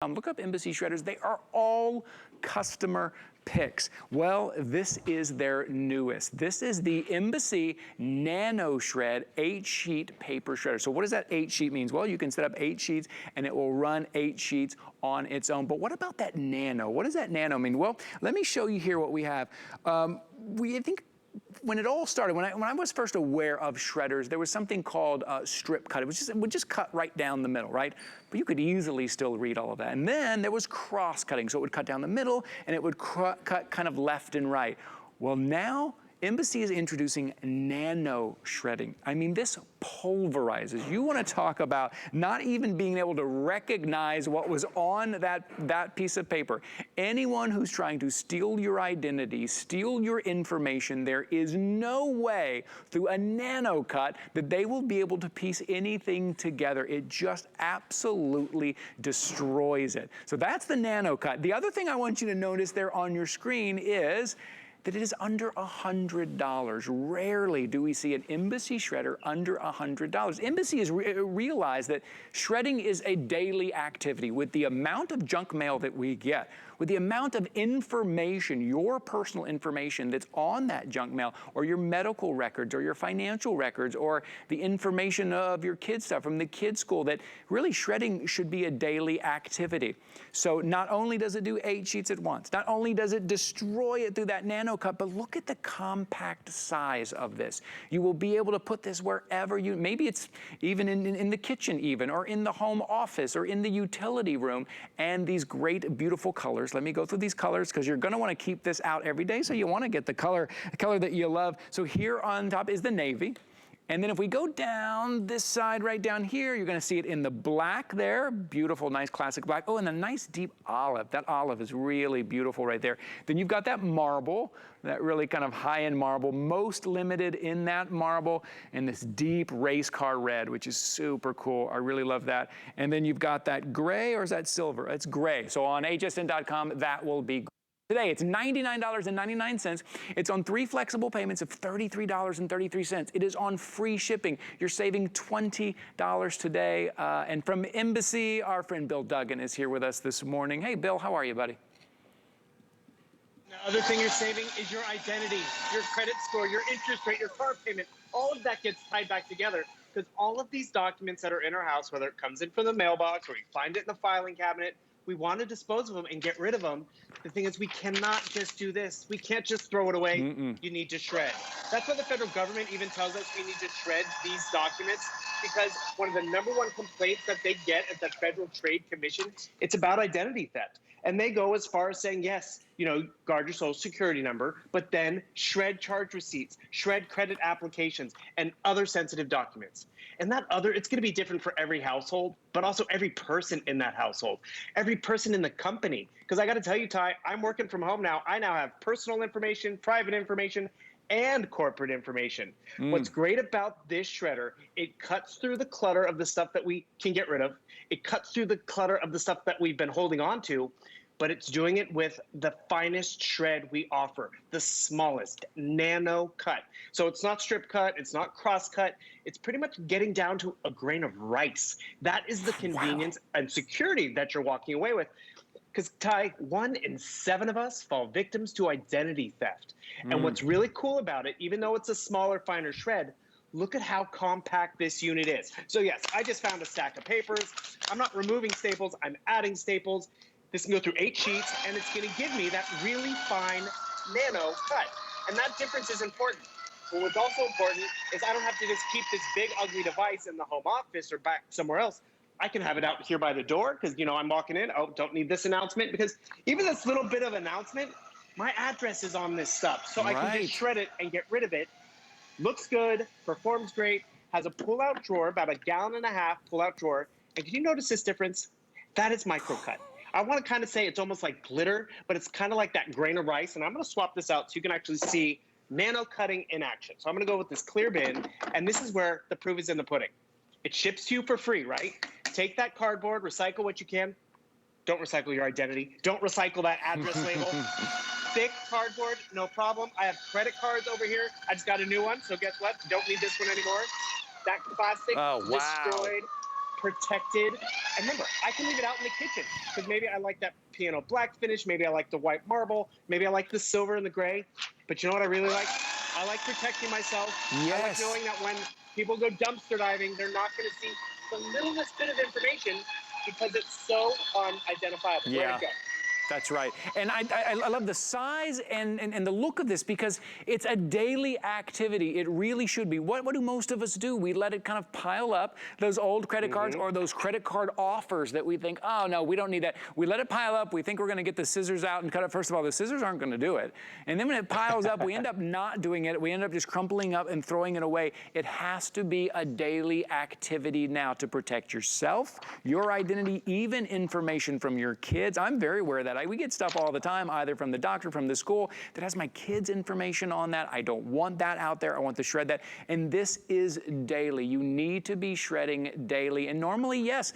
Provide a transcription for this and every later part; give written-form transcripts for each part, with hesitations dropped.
Look up Embassy shredders. They are all customer picks. Well, this is their newest. This is the Embassy NanoShred 8-sheet paper shredder. So what does that 8-sheet mean? Well, you can set up 8 sheets and it will run 8 sheets on its own. But what about that nano? What does that nano mean? Well, let me show you here what we have. I think when it all started, when I was first aware of shredders, there was something called strip cut. It would just cut right down the middle, right? But you could easily still read all of that. And then there was cross cutting, so it would cut down the middle and it would cut kind of left and right. Well, now Embassy is introducing nano shredding. I mean, this pulverizes. You want to talk about not even being able to recognize what was on that piece of paper. Anyone who's trying to steal your identity, steal your information, there is no way through a NanoCut that they will be able to piece anything together. It just absolutely destroys it. So that's the NanoCut. The other thing I want you to notice there on your screen is that it is under $100. Rarely do we see an Embassy shredder under $100. Embassy has realized that shredding is a daily activity. With the amount of junk mail that we get, with the amount of information, your personal information that's on that junk mail, or your medical records, or your financial records, or the information of your kids' stuff from the kids' school, that really shredding should be a daily activity. So not only does it do 8 sheets at once, not only does it destroy it through that NanoCut, but look at the compact size of this. You will be able to put this wherever you, maybe it's even in the kitchen even, or in the home office, or in the utility room, and these great, beautiful colors. Let me go through these colors because you're gonna wanna keep this out every day, so you wanna get the color that you love. So here on top is the navy. And then if we go down this side, right down here, you're gonna see it in the black there. Beautiful, nice classic black. Oh, and a nice deep olive. That olive is really beautiful right there. Then you've got that marble, that really kind of high-end marble, most limited in that marble, and this deep race car red, which is super cool. I really love that. And then you've got that gray, or is that silver? It's gray. So on hsn.com, that will be gray. Today, it's $99.99. It's on 3 flexible payments of $33.33. It is on free shipping. You're saving $20 today. And from Embassy, our friend Bill Duggan is here with us this morning. Hey, Bill, how are you, buddy? The other thing you're saving is your identity, your credit score, your interest rate, your car payment. All of that gets tied back together because all of these documents that are in our house, whether it comes in from the mailbox or you find it in the filing cabinet, we want to dispose of them and get rid of them. The thing is, we cannot just do this. We can't just throw it away. You need to shred. That's why the federal government even tells us we need to shred these documents, because one of the #1 complaints that they get at the Federal Trade Commission, it's about identity theft. And they go as far as saying, yes, guard your social security number, but then shred charge receipts, shred credit applications, and other sensitive documents. And it's going to be different for every household, but also every person in that household, every person in the company. Because I got to tell you, Ty, I'm working from home now. I now have personal information, private information, and corporate information. What's great about this shredder, it cuts through the clutter of the stuff that we can get rid of. It cuts through the clutter of the stuff that we've been holding on to, but it's doing it with the finest shred we offer, the smallest NanoCut. So it's not strip cut, it's not cross cut, it's pretty much getting down to a grain of rice. That is the convenience and security that you're walking away with. Because, Ty, 1 in 7 of us fall victims to identity theft. And what's really cool about it, even though it's a smaller, finer shred, look at how compact this unit is. So yes, I just found a stack of papers. I'm not removing staples, I'm adding staples. This can go through 8 sheets, and it's going to give me that really fine nano cut. And that difference is important. But what's also important is I don't have to just keep this big, ugly device in the home office or back somewhere else. I can have it out here by the door because, I'm walking in. Oh, don't need this announcement. Because even this little bit of announcement, my address is on this stuff. So I can just shred it and get rid of it. Looks good, performs great, has a pull-out drawer, about 1.5 gallon pull-out drawer. And can you notice this difference? That is micro-cut. I want to kind of say it's almost like glitter, but it's kind of like that grain of rice. And I'm going to swap this out so you can actually see nano cutting in action. So I'm going to go with this clear bin, and this is where the proof is in the pudding. It ships to you for free, right? Take that cardboard, recycle what you can. Don't recycle your identity. Don't recycle that address label. Thick cardboard, no problem. I have credit cards over here. I just got a new one, so guess what? Don't need this one anymore. That plastic destroyed. protected. And remember, I can leave it out in the kitchen because maybe I like that piano black finish, maybe I like the white marble, maybe I like the silver and the gray. But you know what I really like? I like protecting myself. Yes. I like knowing that when people go dumpster diving, they're not going to see the littlest bit of information because it's so unidentifiable. Yeah. Where'd it go? That's right. And I love the size and the look of this because it's a daily activity. It really should be. What do most of us do? We let it kind of pile up, those old credit cards or those credit card offers that we think, oh, no, we don't need that. We let it pile up. We think we're going to get the scissors out and cut it. First of all, the scissors aren't going to do it. And then when it piles up, we end up not doing it. We end up just crumpling up and throwing it away. It has to be a daily activity now to protect yourself, your identity, even information from your kids. I'm very aware of that. We get stuff all the time, either from the doctor, from the school, that has my kids' information on that. I don't want that out there. I want to shred that. And this is daily. You need to be shredding daily. And normally, yes,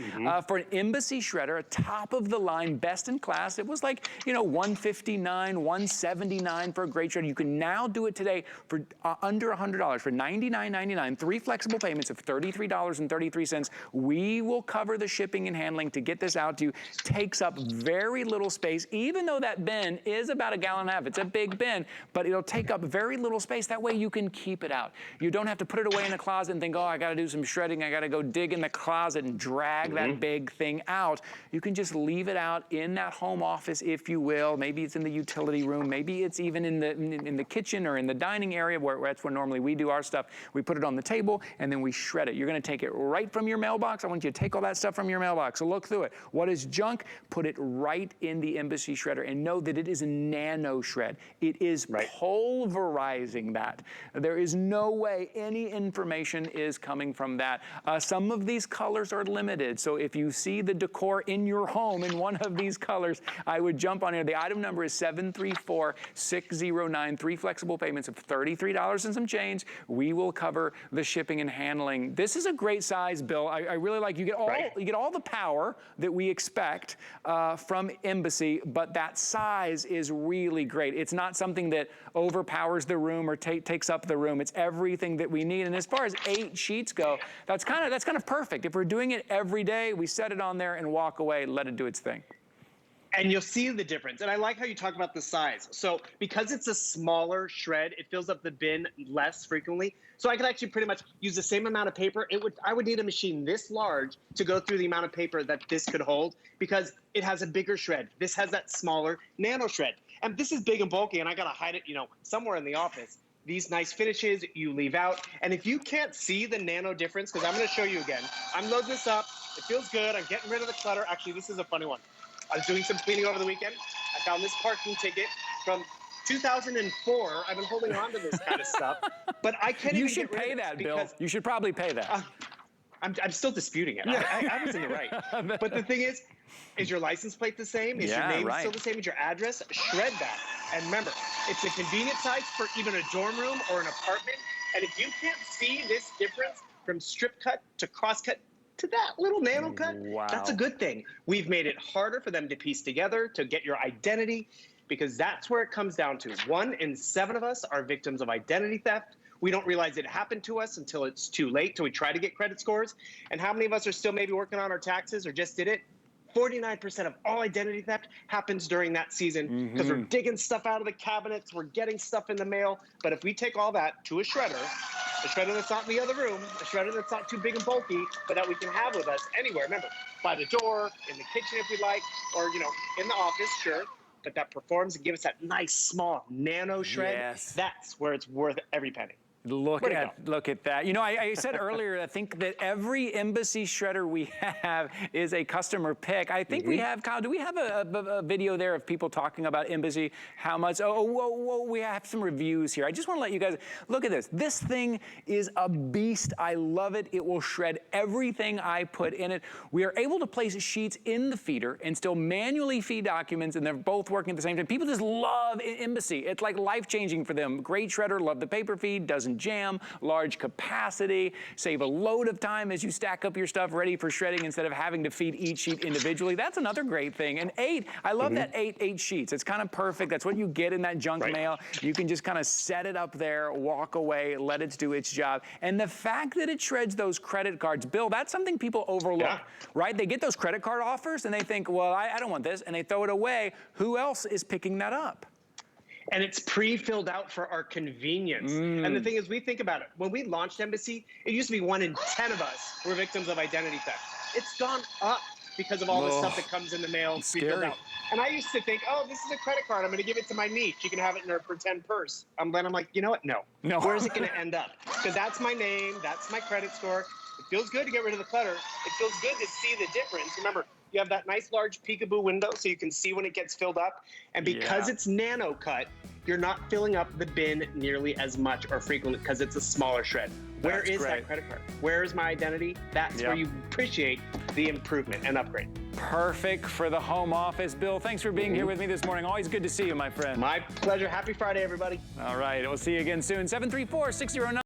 for an Embassy shredder, a top of the line, best in class, it was like, you know, $159, $179 for a great shredder. You can now do it today for under $100, for $99.99, 3 flexible payments of $33.33. We will cover the shipping and handling to get this out to you. Takes up very little space, even though that bin is about 1.5 gallons. It's a big bin, but it'll take up very little space. That way you can keep it out. You don't have to put it away in a closet and think, oh, I got to do some shredding. I got to go dig in the closet and drag that big thing out. You can just leave it out in that home office, if you will. Maybe it's in the utility room. Maybe it's even in the kitchen or in the dining area where that's where normally we do our stuff. We put it on the table and then we shred it. You're going to take it right from your mailbox. I want you to take all that stuff from your mailbox. So look through it. What is junk? Put it right in the Embassy shredder and know that it is a NanoShred. It is pulverizing that. There is no way any information is coming from that. Some of these colors are limited. So if you see the decor in your home in one of these colors, I would jump on here. The item number is 734609. 3 flexible payments of $33 and some change. We will cover the shipping and handling. This is a great size, Bill. I really like, you get all the power that we expect from Embassy, but that size is really great. It's not something that overpowers the room or takes up the room. It's everything that we need. And as far as 8 sheets go, that's kind of perfect. If we're doing it every day, we set it on there and walk away, let it do its thing. And you'll see the difference. And I like how you talk about the size. So because it's a smaller shred, it fills up the bin less frequently. So I could actually pretty much use the same amount of paper. I would need a machine this large to go through the amount of paper that this could hold because it has a bigger shred. This has that smaller NanoShred. And this is big and bulky, and I got to hide it, you know, somewhere in the office. These nice finishes you leave out. And if you can't see the nano difference, because I'm going to show you again. I'm loading this up. It feels good. I'm getting rid of the clutter. Actually, this is a funny one. I was doing some cleaning over the weekend. I found this parking ticket from 2004. I've been holding on to this kind of stuff, but I can't even get rid of it. You should pay that, Bill. You should probably pay that. I'm still disputing it. I was in the right. But the thing is your license plate the same? Is your name still the same? Is your address? Shred that. And remember, it's a convenient size for even a dorm room or an apartment. And if you can't see this difference from strip cut to cross cut, to that little NanoCut, that's a good thing. We've made it harder for them to piece together, to get your identity, because that's where it comes down to. 1 in 7 of us are victims of identity theft. We don't realize it happened to us until it's too late, till we try to get credit scores. And how many of us are still maybe working on our taxes or just did it? 49% of all identity theft happens during that season because we're digging stuff out of the cabinets, we're getting stuff in the mail. But if we take all that to a shredder that's not in the other room, a shredder that's not too big and bulky, but that we can have with us anywhere. Remember, by the door, in the kitchen if we'd like, or, you know, in the office, sure. But that performs and gives us that nice, small nano shred. That's where it's worth every penny. Look at that. You know, I said earlier, I think that every Embassy shredder we have is a customer pick. I think we have, Kyle, do we have a video there of people talking about Embassy? How much? We have some reviews here. I just want to let you guys, look at this. This thing is a beast. I love it. It will shred everything I put in it. We are able to place sheets in the feeder and still manually feed documents, and they're both working at the same time. People just love Embassy. It's like life-changing for them. Great shredder, love the paper feed, doesn't doesn't jam, large capacity, save a load of time as you stack up your stuff ready for shredding instead of having to feed each sheet individually. That's another great thing. And 8, I love that 8 sheets. It's kind of perfect. That's what you get in that junk mail. You can just kind of set it up there, walk away, let it do its job. And the fact that it shreds those credit cards, Bill, that's something people overlook, right? They get those credit card offers and they think, well, I don't want this, and they throw it away. Who else is picking that up? And it's pre-filled out for our convenience. And the thing is, we think about it. When we launched Embassy, it used to be 1 in 10 of us were victims of identity theft. It's gone up because of all the stuff that comes in the mail pre-filled out. And I used to think, oh, this is a credit card. I'm going to give it to my niece. She can have it in her pretend purse. Then I'm like, you know what? No. Where is it going to end up? Because that's my name. That's my credit score. It feels good to get rid of the clutter. It feels good to see the difference. Remember, you have that nice large peekaboo window so you can see when it gets filled up. And because it's NanoCut, you're not filling up the bin nearly as much or frequently because it's a smaller shred. Where is that credit card? Where is my identity? That's where you appreciate the improvement and upgrade. Perfect for the home office. Bill, thanks for being here with me this morning. Always good to see you, my friend. My pleasure. Happy Friday, everybody. All right. We'll see you again soon. 734-609.